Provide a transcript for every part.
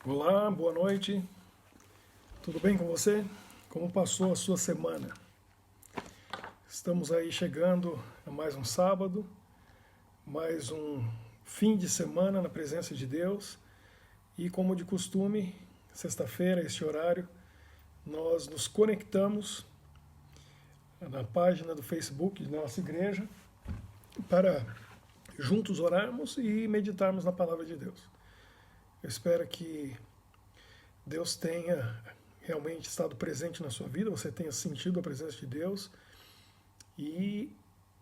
Olá, boa noite. Tudo bem com você? Como passou a sua semana? Estamos aí chegando a mais um sábado, mais um fim de semana na presença de Deus. E como de costume, sexta-feira, este horário, nós nos conectamos na página do Facebook de nossa igreja para juntos orarmos e meditarmos na palavra de Deus. Eu espero que Deus tenha realmente estado presente na sua vida, você tenha sentido a presença de Deus e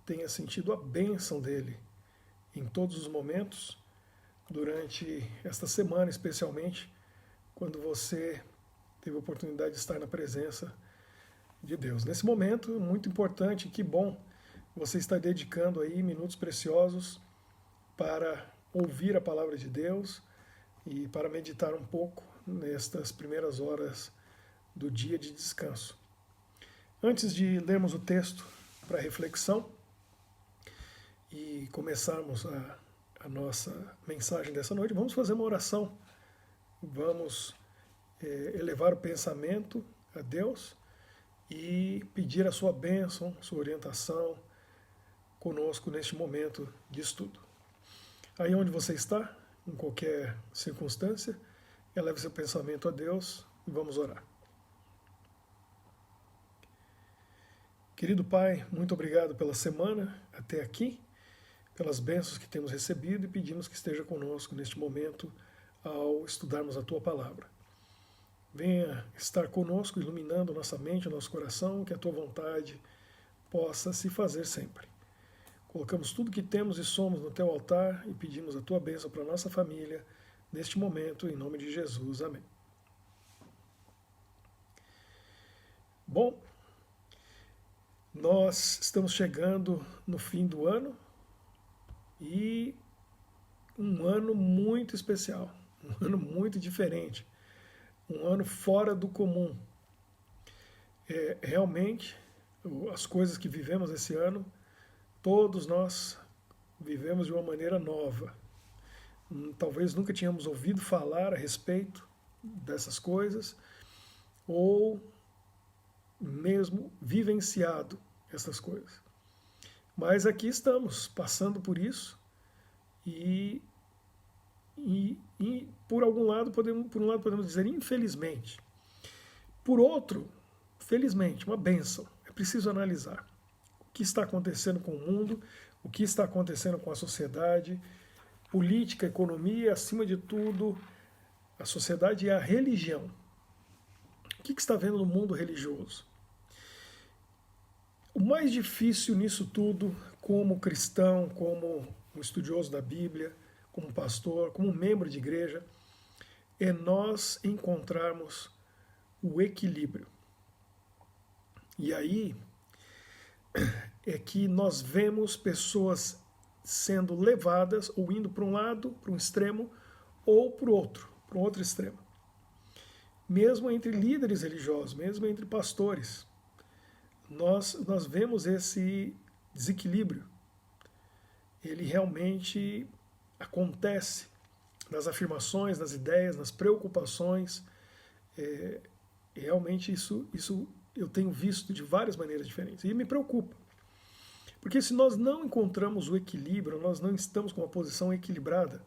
tenha sentido a bênção dele em todos os momentos, durante esta semana especialmente, quando você teve a oportunidade de estar na presença de Deus. Nesse momento, muito importante, que bom você está dedicando aí minutos preciosos para ouvir a palavra de Deus e para meditar um pouco nestas primeiras horas do dia de descanso. Antes de lermos o texto para reflexão e começarmos a nossa mensagem dessa noite, vamos fazer uma oração. Vamos elevar o pensamento a Deus e pedir a sua bênção, sua orientação conosco neste momento de estudo. Aí onde você está, em qualquer circunstância, eleve seu pensamento a Deus e vamos orar. Querido Pai, muito obrigado pela semana até aqui, pelas bênçãos que temos recebido e pedimos que esteja conosco neste momento ao estudarmos a Tua Palavra. Venha estar conosco, iluminando nossa mente, nosso coração, que a Tua vontade possa se fazer sempre. Colocamos tudo que temos e somos no Teu altar e pedimos a Tua bênção para a nossa família, neste momento, em nome de Jesus. Amém. Bom, nós estamos chegando no fim do ano e um ano muito especial, um ano muito diferente, um ano fora do comum. Realmente, as coisas que vivemos esse ano, todos nós vivemos de uma maneira nova. Talvez nunca tínhamos ouvido falar a respeito dessas coisas, ou mesmo vivenciado essas coisas. Mas aqui estamos, passando por isso, e por um lado podemos dizer infelizmente. Por outro, felizmente, uma bênção. É preciso analisar o que está acontecendo com o mundo, o que está acontecendo com a sociedade, política, economia, acima de tudo, a sociedade e a religião. O que está vendo no mundo religioso? O mais difícil nisso tudo, como cristão, como um estudioso da Bíblia, como pastor, como membro de igreja, é nós encontrarmos o equilíbrio. E aí é que nós vemos pessoas sendo levadas ou indo para um lado, para um extremo, ou para um outro extremo. Mesmo entre líderes religiosos, mesmo entre pastores, nós vemos esse desequilíbrio. Ele realmente acontece nas afirmações, nas ideias, nas preocupações. Realmente isso eu tenho visto de várias maneiras diferentes. E me preocupa. Porque se nós não encontramos o equilíbrio, nós não estamos com uma posição equilibrada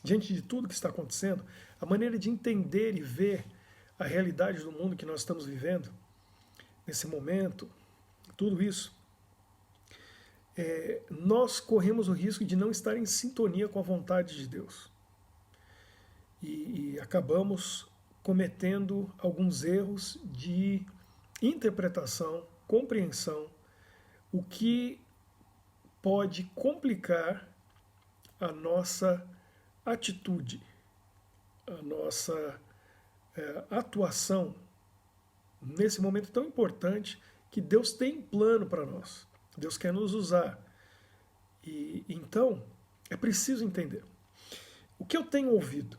diante de tudo que está acontecendo, a maneira de entender e ver a realidade do mundo que nós estamos vivendo, nesse momento, tudo isso, nós corremos o risco de não estar em sintonia com a vontade de Deus. E acabamos cometendo alguns erros de interpretação, compreensão, o que pode complicar a nossa atitude, a nossa atuação nesse momento tão importante que Deus tem plano para nós. Deus quer nos usar. E então, é preciso entender. O que eu tenho ouvido?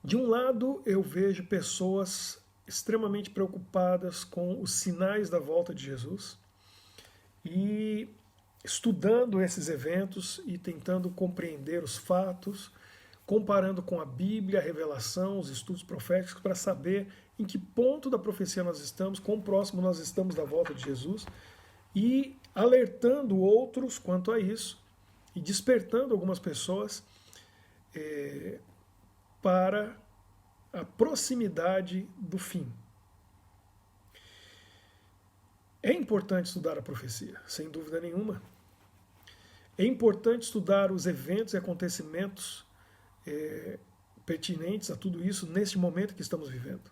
De um lado, eu vejo pessoas extremamente preocupadas com os sinais da volta de Jesus e estudando esses eventos e tentando compreender os fatos, comparando com a Bíblia, a revelação, os estudos proféticos, para saber em que ponto da profecia nós estamos, quão próximo nós estamos da volta de Jesus, e alertando outros quanto a isso, e despertando algumas pessoas para a proximidade do fim. É importante estudar a profecia, sem dúvida nenhuma. É importante estudar os eventos e acontecimentos pertinentes a tudo isso neste momento que estamos vivendo.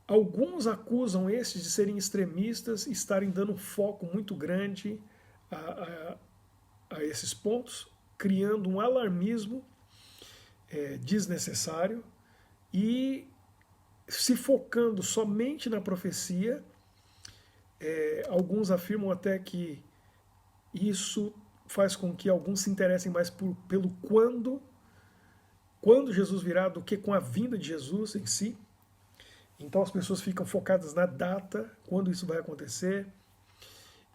Alguns acusam estes de serem extremistas e estarem dando um foco muito grande a esses pontos, criando um alarmismo desnecessário e se focando somente na profecia. Alguns afirmam até que isso faz com que alguns se interessem mais pelo quando Jesus virá, do que com a vinda de Jesus em si. Então as pessoas ficam focadas na data, quando isso vai acontecer,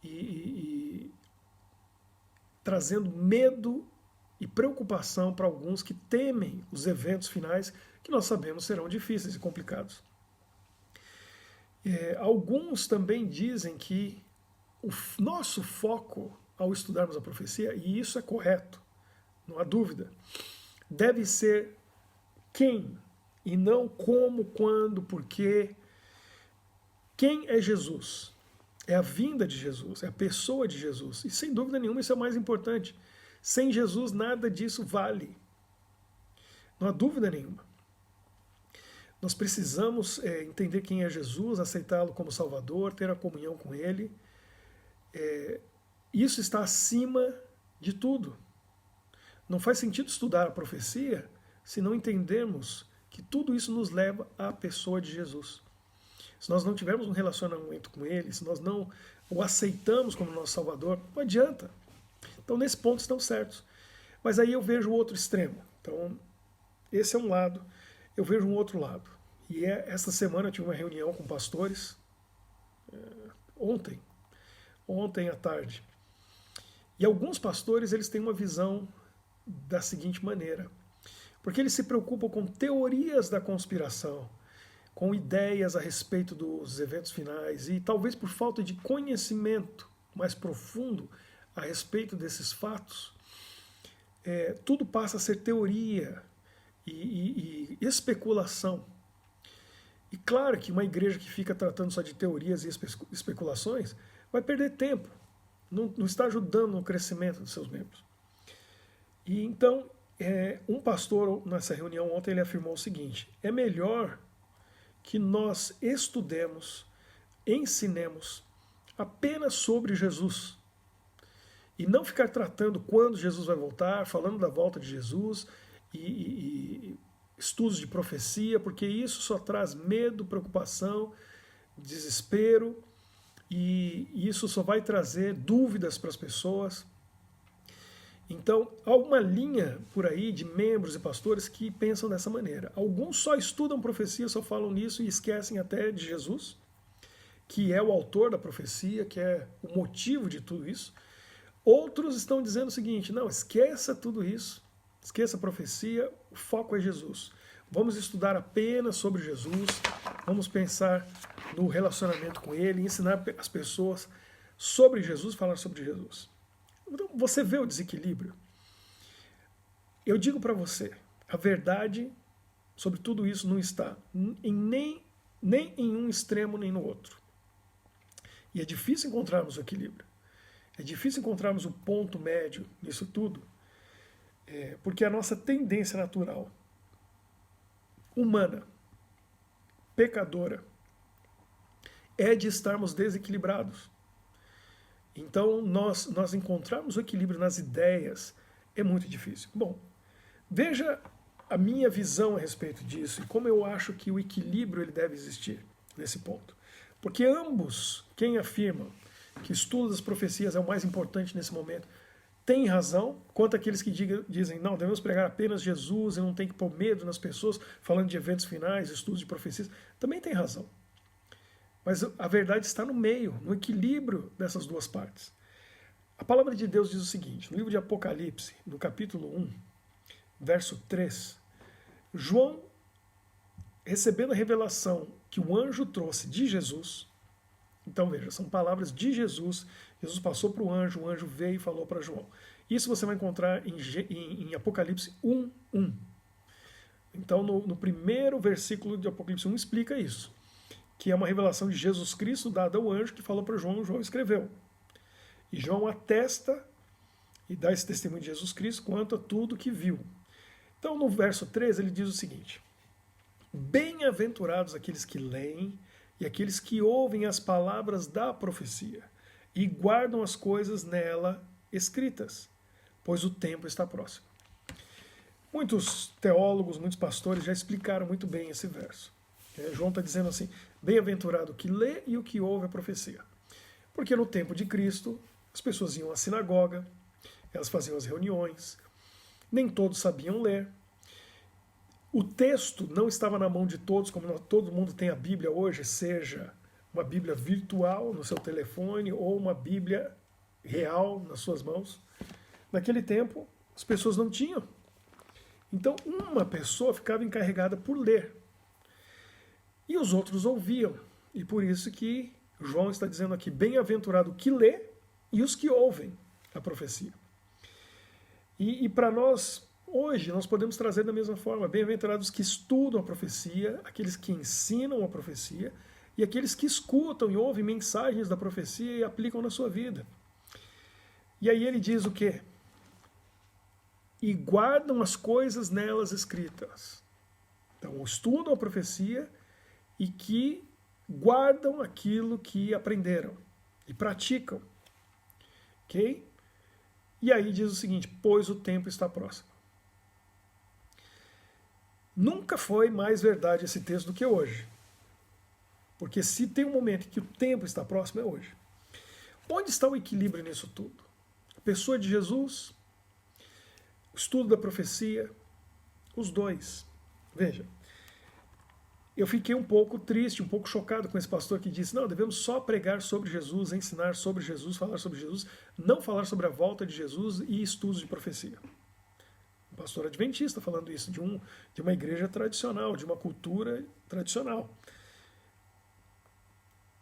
e trazendo medo e preocupação para alguns que temem os eventos finais, que nós sabemos serão difíceis e complicados. Alguns também dizem que o nosso foco ao estudarmos a profecia, e isso é correto, não há dúvida, deve ser quem, e não como, quando, porquê. Quem é Jesus? É a vinda de Jesus, é a pessoa de Jesus. E sem dúvida nenhuma isso é o mais importante. Sem Jesus nada disso vale. Não há dúvida nenhuma. Nós precisamos entender quem é Jesus, aceitá-lo como Salvador, ter a comunhão com Ele. Isso está acima de tudo. Não faz sentido estudar a profecia se não entendermos que tudo isso nos leva à pessoa de Jesus. Se nós não tivermos um relacionamento com Ele, se nós não o aceitamos como nosso Salvador, não adianta. Então, nesse ponto, estão certos. Mas aí eu vejo o outro extremo. Então, esse é um lado. Eu vejo um outro lado. E essa semana eu tive uma reunião com pastores, ontem à tarde. E alguns pastores, eles têm uma visão da seguinte maneira. Porque eles se preocupam com teorias da conspiração, com ideias a respeito dos eventos finais, e talvez por falta de conhecimento mais profundo a respeito desses fatos, tudo passa a ser teoria e especulação. E claro que uma igreja que fica tratando só de teorias e especulações vai perder tempo, não está ajudando no crescimento dos seus membros. E então, um pastor nessa reunião ontem ele afirmou o seguinte: é melhor que nós estudemos, ensinemos apenas sobre Jesus e não ficar tratando quando Jesus vai voltar, falando da volta de Jesus e estudos de profecia, porque isso só traz medo, preocupação, desespero, e isso só vai trazer dúvidas para as pessoas. Então, há uma linha por aí de membros e pastores que pensam dessa maneira. Alguns só estudam profecia, só falam nisso e esquecem até de Jesus, que é o autor da profecia, que é o motivo de tudo isso. Outros estão dizendo o seguinte: não, esqueça tudo isso, esqueça a profecia, o foco é Jesus. Vamos estudar apenas sobre Jesus, vamos pensar no relacionamento com Ele, ensinar as pessoas sobre Jesus, falar sobre Jesus. Então, você vê o desequilíbrio? Eu digo para você, a verdade sobre tudo isso não está nem em um extremo nem no outro. E é difícil encontrarmos o equilíbrio. É difícil encontrarmos o ponto médio nisso tudo, porque a nossa tendência natural, humana, pecadora, é de estarmos desequilibrados. Então, nós encontrarmos o equilíbrio nas ideias é muito difícil. Bom, veja a minha visão a respeito disso e como eu acho que o equilíbrio ele deve existir nesse ponto. Porque ambos, quem afirma que o estudo das profecias é o mais importante nesse momento, tem razão, quanto aqueles que dizem, não, devemos pregar apenas Jesus e não tem que pôr medo nas pessoas, falando de eventos finais, estudos de profecias, também tem razão. Mas a verdade está no meio, no equilíbrio dessas duas partes. A palavra de Deus diz o seguinte, no livro de Apocalipse, no capítulo 1, verso 3, João, recebendo a revelação que o anjo trouxe de Jesus, então veja, são palavras de Jesus, Jesus passou para o anjo veio e falou para João. Isso você vai encontrar em Apocalipse 1:1. Então no primeiro versículo de Apocalipse 1 explica isso, que é uma revelação de Jesus Cristo dada ao anjo que falou para João, João escreveu. E João atesta e dá esse testemunho de Jesus Cristo quanto a tudo que viu. Então no verso 13 ele diz o seguinte: bem-aventurados aqueles que leem e aqueles que ouvem as palavras da profecia e guardam as coisas nela escritas, pois o tempo está próximo. Muitos teólogos, muitos pastores já explicaram muito bem esse verso. João está dizendo assim: bem-aventurado o que lê e o que ouve a profecia. Porque no tempo de Cristo, as pessoas iam à sinagoga, elas faziam as reuniões, nem todos sabiam ler. O texto não estava na mão de todos, como todo mundo tem a Bíblia hoje, seja uma Bíblia virtual no seu telefone ou uma Bíblia real nas suas mãos. Naquele tempo, as pessoas não tinham. Então, uma pessoa ficava encarregada por ler. E os outros ouviam. E por isso que João está dizendo aqui: bem-aventurado o que lê e os que ouvem a profecia. E para nós, hoje, nós podemos trazer da mesma forma: bem-aventurados que estudam a profecia, aqueles que ensinam a profecia, e aqueles que escutam e ouvem mensagens da profecia e aplicam na sua vida. E aí ele diz o quê? E guardam as coisas nelas escritas. Então, estudam a profecia e que guardam aquilo que aprenderam e praticam. Ok? E aí diz o seguinte: pois o tempo está próximo. Nunca foi mais verdade esse texto do que hoje. Porque se tem um momento em que o tempo está próximo, é hoje. Onde está o equilíbrio nisso tudo? A pessoa de Jesus, o estudo da profecia, os dois. Veja, eu fiquei um pouco triste, um pouco chocado com esse pastor que disse: não, devemos só pregar sobre Jesus, ensinar sobre Jesus, falar sobre Jesus, não falar sobre a volta de Jesus e estudos de profecia. Um pastor adventista falando isso, de uma igreja tradicional, de uma cultura tradicional.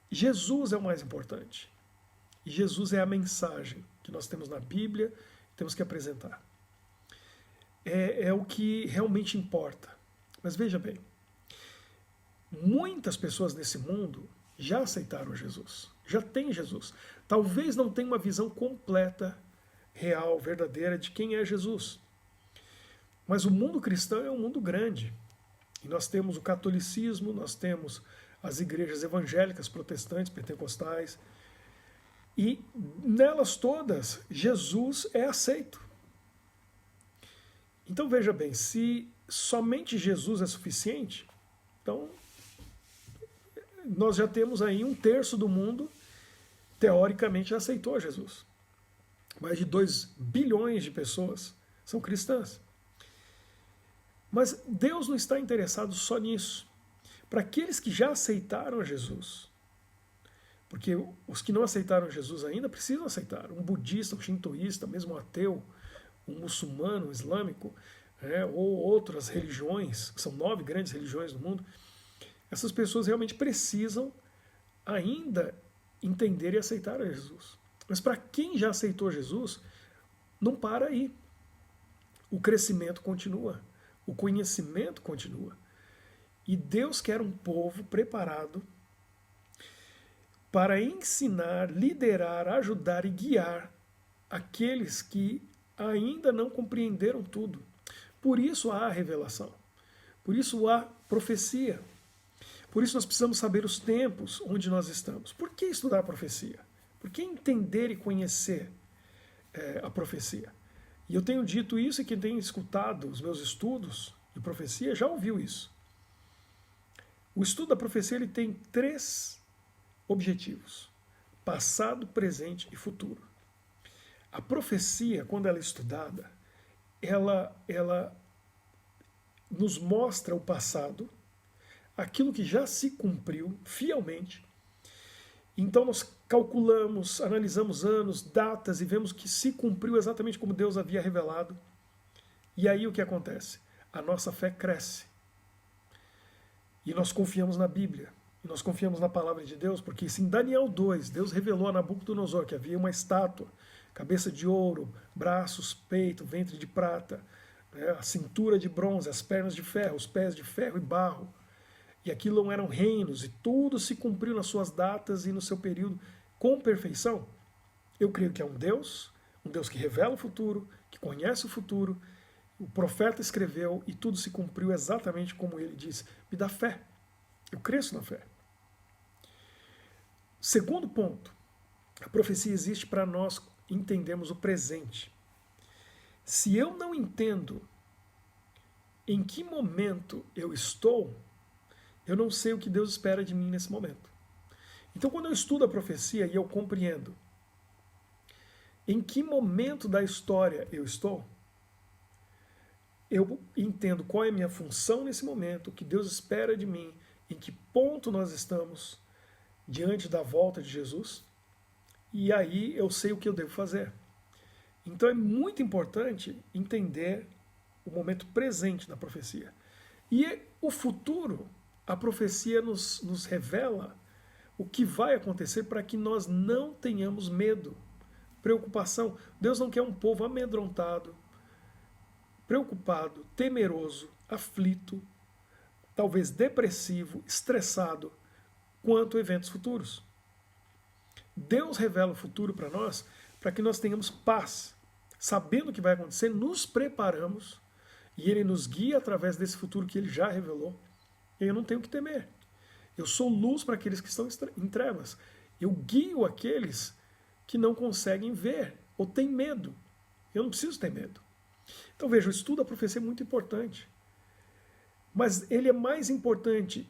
Jesus é o mais importante. E Jesus é a mensagem que nós temos na Bíblia, temos que apresentar. É o que realmente importa. Mas veja bem, muitas pessoas nesse mundo já aceitaram Jesus, já têm Jesus. Talvez não tenham uma visão completa, real, verdadeira de quem é Jesus. Mas o mundo cristão é um mundo grande. E nós temos o catolicismo, nós temos as igrejas evangélicas, protestantes, pentecostais. E nelas todas, Jesus é aceito. Então veja bem, se somente Jesus é suficiente, então nós já temos aí 1/3 do mundo, teoricamente, já aceitou Jesus. Mais de 2 bilhões de pessoas são cristãs. Mas Deus não está interessado só nisso. Para aqueles que já aceitaram Jesus, porque os que não aceitaram Jesus ainda precisam aceitar. Um budista, um shintoísta, mesmo um ateu, um muçulmano, um islâmico, ou outras religiões, que são 9 grandes religiões no mundo, essas pessoas realmente precisam ainda entender e aceitar a Jesus. Mas para quem já aceitou Jesus, não para aí. O crescimento continua, o conhecimento continua. E Deus quer um povo preparado para ensinar, liderar, ajudar e guiar aqueles que ainda não compreenderam tudo. Por isso há a revelação, por isso há profecia. Por isso nós precisamos saber os tempos onde nós estamos. Por que estudar a profecia? Por que entender e conhecer a profecia? E eu tenho dito isso, e quem tem escutado os meus estudos de profecia já ouviu isso. O estudo da profecia ele tem 3 objetivos: passado, presente e futuro. A profecia, quando ela é estudada, ela nos mostra o passado, aquilo que já se cumpriu fielmente. Então nós calculamos, analisamos anos, datas e vemos que se cumpriu exatamente como Deus havia revelado. E aí o que acontece? A nossa fé cresce. E nós confiamos na Bíblia. E nós confiamos na palavra de Deus, porque se em Daniel 2, Deus revelou a Nabucodonosor que havia uma estátua, cabeça de ouro, braços, peito, ventre de prata, né, a cintura de bronze, as pernas de ferro, os pés de ferro e barro. E aquilo eram reinos, e tudo se cumpriu nas suas datas e no seu período com perfeição. Eu creio que é um Deus que revela o futuro, que conhece o futuro. O profeta escreveu e tudo se cumpriu exatamente como ele disse. Me dá fé. Eu cresço na fé. Segundo ponto, a profecia existe para nós entendermos o presente. Se eu não entendo em que momento eu estou, eu não sei o que Deus espera de mim nesse momento. Então, quando eu estudo a profecia e eu compreendo em que momento da história eu estou, eu entendo qual é a minha função nesse momento, o que Deus espera de mim, em que ponto nós estamos diante da volta de Jesus, e aí eu sei o que eu devo fazer. Então é muito importante entender o momento presente da profecia. E o futuro, a profecia nos revela o que vai acontecer para que nós não tenhamos medo, preocupação. Deus não quer um povo amedrontado, preocupado, temeroso, aflito, talvez depressivo, estressado, quanto a eventos futuros. Deus revela o futuro para nós, para que nós tenhamos paz, sabendo o que vai acontecer, nos preparamos e Ele nos guia através desse futuro que Ele já revelou. E eu não tenho que temer. Eu sou luz para aqueles que estão em trevas. Eu guio aqueles que não conseguem ver ou têm medo. Eu não preciso ter medo. Então veja, o estudo da profecia é muito importante. Mas ele é mais importante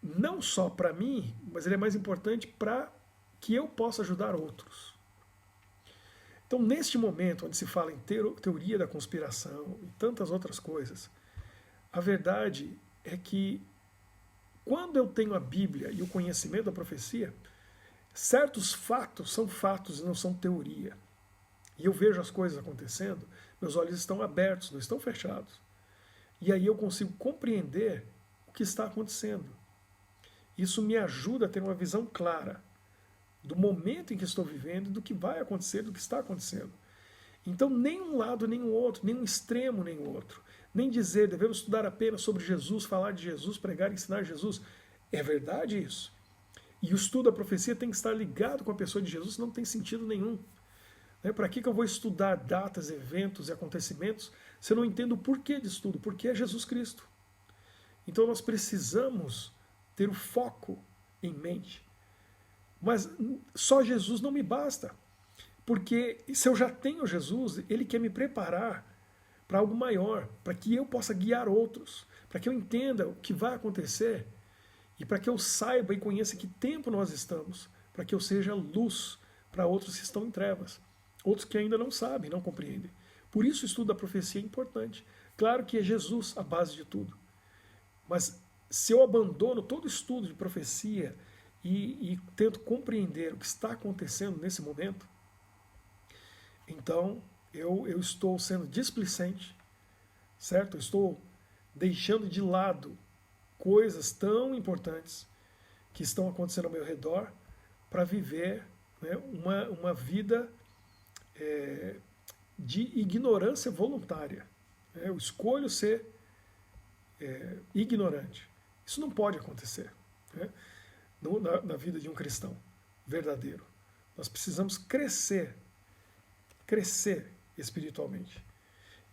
não só para mim, mas ele é mais importante para que eu possa ajudar outros. Então, neste momento, onde se fala em teoria da conspiração e tantas outras coisas, a verdade é que quando eu tenho a Bíblia e o conhecimento da profecia, certos fatos são fatos e não são teoria. E eu vejo as coisas acontecendo, meus olhos estão abertos, não estão fechados. E aí eu consigo compreender o que está acontecendo. Isso me ajuda a ter uma visão clara do momento em que estou vivendo, do que vai acontecer, do que está acontecendo. Então, nem um lado, nem o outro, nem um extremo, nem o outro. Nem dizer, devemos estudar apenas sobre Jesus, falar de Jesus, pregar e ensinar Jesus. É verdade isso. E o estudo da profecia tem que estar ligado com a pessoa de Jesus, não tem sentido nenhum. Para que eu vou estudar datas, eventos e acontecimentos se eu não entendo o porquê de estudo? Porque é Jesus Cristo. Então nós precisamos ter o foco em mente. Mas só Jesus não me basta. Porque se eu já tenho Jesus, Ele quer me preparar para algo maior, para que eu possa guiar outros, para que eu entenda o que vai acontecer e para que eu saiba e conheça que tempo nós estamos, para que eu seja luz para outros que estão em trevas, outros que ainda não sabem, não compreendem. Por isso o estudo da profecia é importante. Claro que é Jesus a base de tudo, mas se eu abandono todo o estudo de profecia e tento compreender o que está acontecendo nesse momento, então eu estou sendo displicente, certo? Eu estou deixando de lado coisas tão importantes que estão acontecendo ao meu redor para viver, né, uma vida de ignorância voluntária. Eu escolho ser ignorante. Isso não pode acontecer, né, na vida de um cristão verdadeiro. Nós precisamos crescer espiritualmente.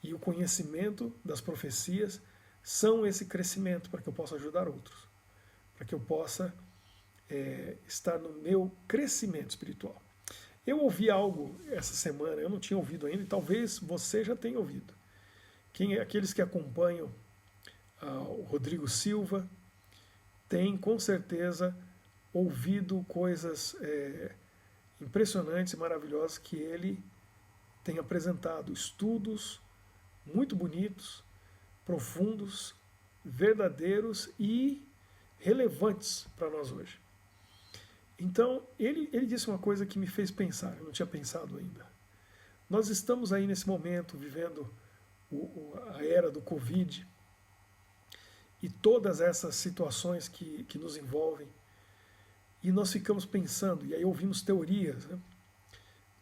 E o conhecimento das profecias são esse crescimento para que eu possa ajudar outros, para que eu possa estar no meu crescimento espiritual. Eu ouvi algo essa semana, eu não tinha ouvido ainda, e talvez você já tenha ouvido. Aqueles que acompanham o Rodrigo Silva têm com certeza ouvido coisas impressionantes e maravilhosas que ele tem apresentado, estudos muito bonitos, profundos, verdadeiros e relevantes para nós hoje. Então, ele disse uma coisa que me fez pensar, eu não tinha pensado ainda. Nós estamos aí nesse momento vivendo a era do Covid e todas essas situações que nos envolvem. E nós ficamos pensando, e aí ouvimos teorias, né?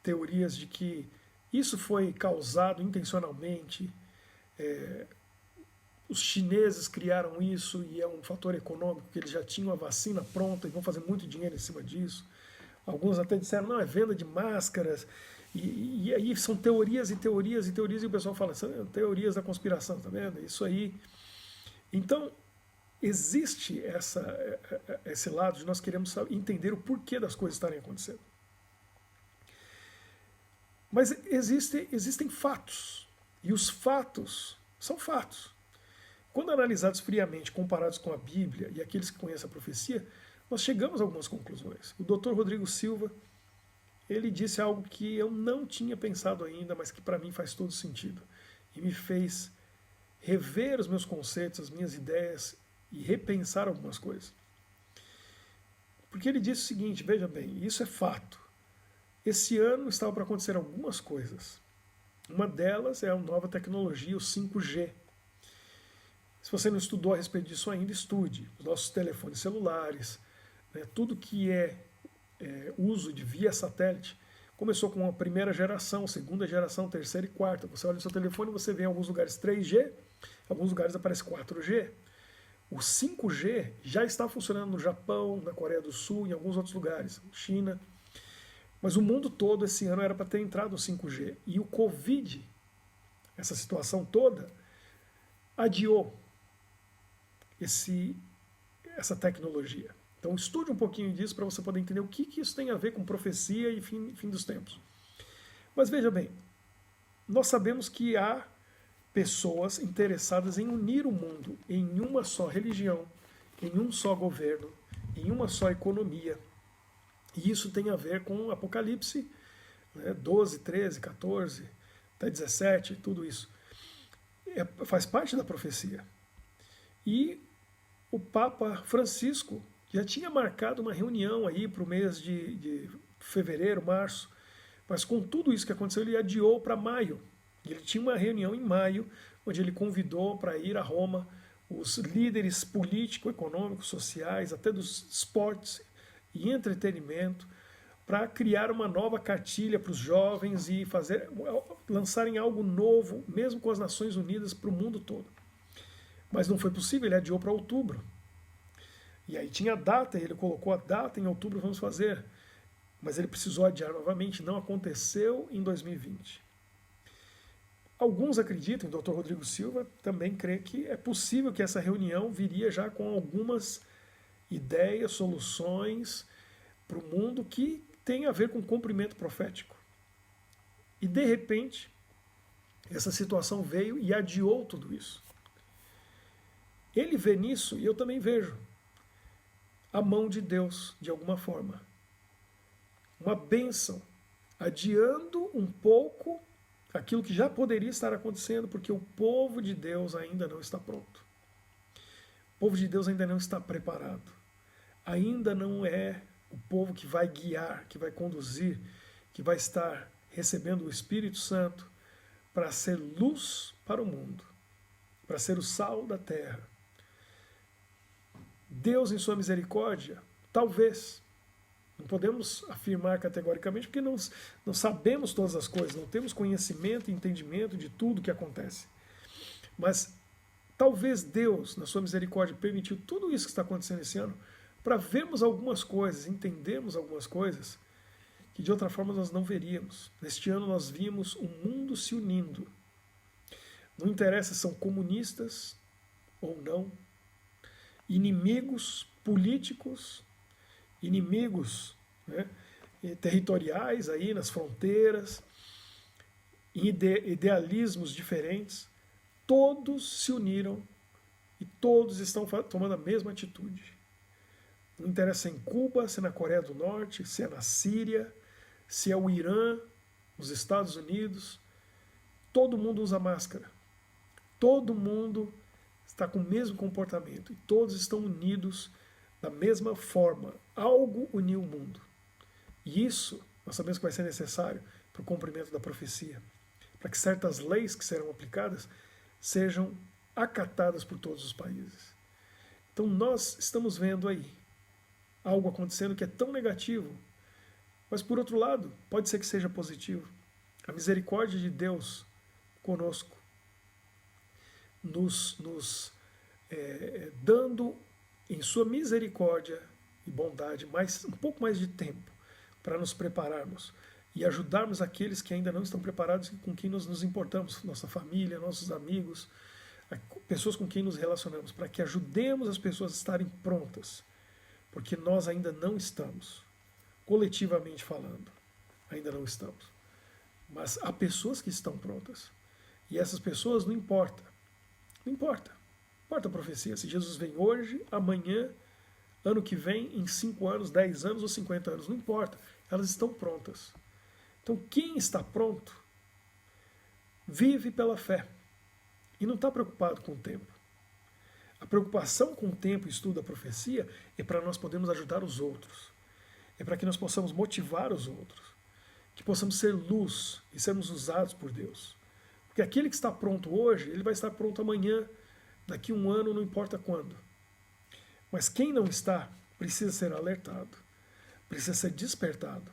Teorias de que isso foi causado intencionalmente, os chineses criaram isso e é um fator econômico, que eles já tinham a vacina pronta e vão fazer muito dinheiro em cima disso. Alguns até disseram, não, é venda de máscaras. E aí são teorias e teorias e teorias, e o pessoal fala, são teorias da conspiração, tá vendo? Isso aí. Então, existe esse lado de nós queremos entender o porquê das coisas estarem acontecendo. Mas existem fatos, e os fatos são fatos. Quando analisados friamente, comparados com a Bíblia e aqueles que conhecem a profecia, nós chegamos a algumas conclusões. O Dr. Rodrigo Silva, ele disse algo que eu não tinha pensado ainda, mas que para mim faz todo sentido. E me fez rever os meus conceitos, as minhas ideias e repensar algumas coisas. Porque ele disse o seguinte, veja bem, isso é fato. Esse ano estava para acontecer algumas coisas. Uma delas é a nova tecnologia, o 5G. Se você não estudou a respeito disso ainda, estude. Os nossos telefones celulares, né, tudo que é uso de via satélite, começou com a primeira geração, segunda geração, terceira e quarta. Você olha no seu telefone e você vê em alguns lugares 3G, em alguns lugares aparece 4G. O 5G já está funcionando no Japão, na Coreia do Sul, em alguns outros lugares, China. Mas o mundo todo esse ano era para ter entrado o 5G. E o Covid, essa situação toda, adiou essa tecnologia. Então estude um pouquinho disso para você poder entender o que isso tem a ver com profecia e fim dos tempos. Mas veja bem, nós sabemos que há pessoas interessadas em unir o mundo em uma só religião, em um só governo, em uma só economia. E isso tem a ver com Apocalipse, né, 12, 13, 14, até 17, tudo isso. Faz parte da profecia. E o Papa Francisco já tinha marcado uma reunião aí para o mês de fevereiro, março, mas com tudo isso que aconteceu, ele adiou para maio. E ele tinha uma reunião em maio, onde ele convidou para ir a Roma os líderes políticos, econômicos, sociais, até dos esportes e entretenimento, para criar uma nova cartilha para os jovens e lançarem algo novo, mesmo com as Nações Unidas, para o mundo todo. Mas não foi possível, ele adiou para outubro. E aí tinha a data, ele colocou a data, em outubro vamos fazer. Mas ele precisou adiar novamente, não aconteceu em 2020. Alguns acreditam, o Dr. Rodrigo Silva também crê que é possível que essa reunião viria já com algumas ideias, soluções para o mundo que tem a ver com cumprimento profético. E de repente, essa situação veio e adiou tudo isso. Ele vê nisso, e eu também vejo, a mão de Deus, de alguma forma. Uma bênção, adiando um pouco aquilo que já poderia estar acontecendo, porque o povo de Deus ainda não está pronto. O povo de Deus ainda não está preparado. Ainda não é o povo que vai guiar, que vai conduzir, que vai estar recebendo o Espírito Santo para ser luz para o mundo, para ser o sal da terra. Deus, em sua misericórdia, talvez, não podemos afirmar categoricamente, porque não sabemos todas as coisas, não temos conhecimento e entendimento de tudo que acontece. Mas talvez Deus, na sua misericórdia, permitiu tudo isso que está acontecendo esse ano para vermos algumas coisas, entendermos algumas coisas que de outra forma nós não veríamos. Neste ano nós vimos o mundo se unindo. Não interessa se são comunistas ou não, inimigos políticos, inimigos, né, territoriais aí nas fronteiras, idealismos diferentes, todos se uniram e todos estão tomando a mesma atitude. Não interessa se é em Cuba, se é na Coreia do Norte, se é na Síria, se é o Irã, os Estados Unidos, todo mundo usa máscara. Todo mundo está com o mesmo comportamento e todos estão unidos da mesma forma. Algo uniu o mundo. E isso nós sabemos que vai ser necessário para o cumprimento da profecia, para que certas leis que serão aplicadas sejam acatadas por todos os países. Então nós estamos vendo aí algo acontecendo que é tão negativo, mas por outro lado, pode ser que seja positivo. A misericórdia de Deus conosco, nos dando em sua misericórdia e bondade um pouco mais de tempo para nos prepararmos e ajudarmos aqueles que ainda não estão preparados e com quem nós nos importamos, nossa família, nossos amigos, pessoas com quem nos relacionamos, para que ajudemos as pessoas a estarem prontas, porque nós ainda não estamos, coletivamente falando, ainda não estamos. Mas há pessoas que estão prontas, e essas pessoas não importa a profecia, se Jesus vem hoje, amanhã, ano que vem, em 5 anos, 10 anos ou 50 anos, não importa, elas estão prontas. Então quem está pronto, vive pela fé, e não está preocupado com o tempo. A preocupação com o tempo e estudo da profecia é para nós podermos ajudar os outros, é para que nós possamos motivar os outros, que possamos ser luz e sermos usados por Deus. Porque aquele que está pronto hoje, ele vai estar pronto amanhã, daqui 1 ano, não importa quando. Mas quem não está, precisa ser alertado, precisa ser despertado.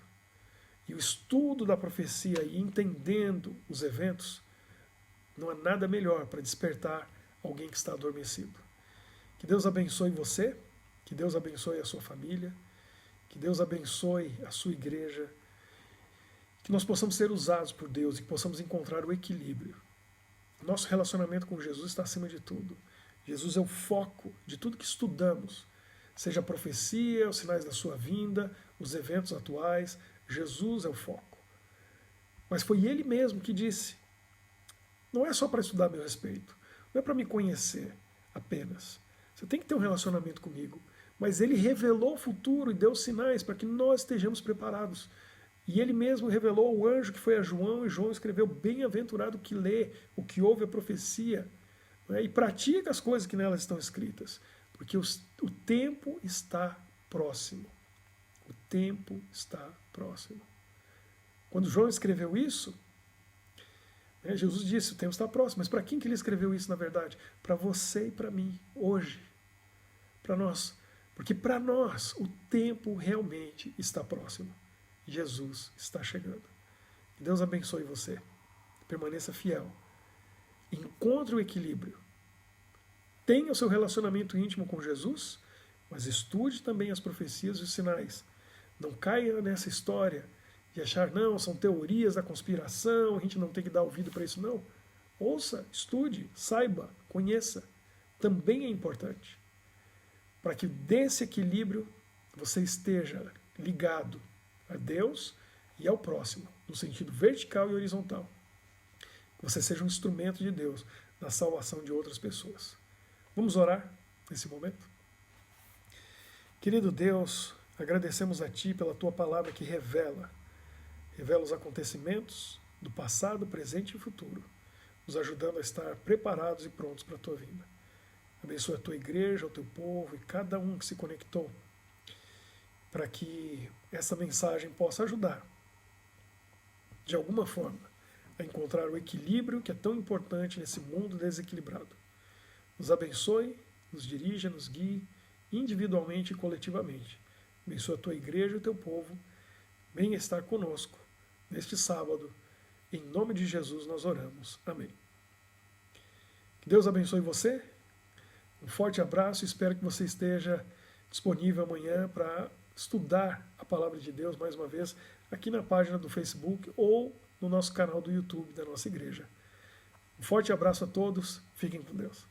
E o estudo da profecia e entendendo os eventos, não há nada melhor para despertar alguém que está adormecido. Que Deus abençoe você, que Deus abençoe a sua família, que Deus abençoe a sua igreja, que nós possamos ser usados por Deus e que possamos encontrar o equilíbrio. Nosso relacionamento com Jesus está acima de tudo. Jesus é o foco de tudo que estudamos, seja a profecia, os sinais da sua vinda, os eventos atuais. Jesus é o foco. Mas foi Ele mesmo que disse, não é só para estudar a meu respeito, não é para me conhecer apenas. Você tem que ter um relacionamento comigo. Mas Ele revelou o futuro e deu sinais para que nós estejamos preparados. E Ele mesmo revelou ao anjo que foi a João, e João escreveu, bem-aventurado o que lê, o que ouve a profecia, né, e pratica as coisas que nelas estão escritas. Porque o tempo está próximo. O tempo está próximo. Quando João escreveu isso, Jesus disse, o tempo está próximo. Mas para quem que ele escreveu isso, na verdade? Para você e para mim, hoje. Para nós. Porque para nós, o tempo realmente está próximo. Jesus está chegando. Que Deus abençoe você. Permaneça fiel. Encontre o equilíbrio. Tenha o seu relacionamento íntimo com Jesus, mas estude também as profecias e os sinais. Não caia nessa história de achar, não, são teorias da conspiração, a gente não tem que dar ouvido para isso. Não. Ouça, estude, saiba, conheça. Também é importante. Para que desse equilíbrio você esteja ligado a Deus e ao próximo, no sentido vertical e horizontal. Que você seja um instrumento de Deus na salvação de outras pessoas. Vamos orar nesse momento? Querido Deus, agradecemos a Ti pela Tua palavra que revela os acontecimentos do passado, presente e futuro, nos ajudando a estar preparados e prontos para a Tua vinda. Abençoa a Tua igreja, o Teu povo e cada um que se conectou, para que essa mensagem possa ajudar, de alguma forma, a encontrar o equilíbrio que é tão importante nesse mundo desequilibrado. Nos abençoe, nos dirija, nos guie, individualmente e coletivamente. Abençoa a Tua igreja e o Teu povo. Venha estar conosco neste sábado. Em nome de Jesus nós oramos. Amém. Que Deus abençoe você. Um forte abraço. Espero que você esteja disponível amanhã para estudar a palavra de Deus mais uma vez aqui na página do Facebook ou no nosso canal do YouTube da nossa igreja. Um forte abraço a todos. Fiquem com Deus.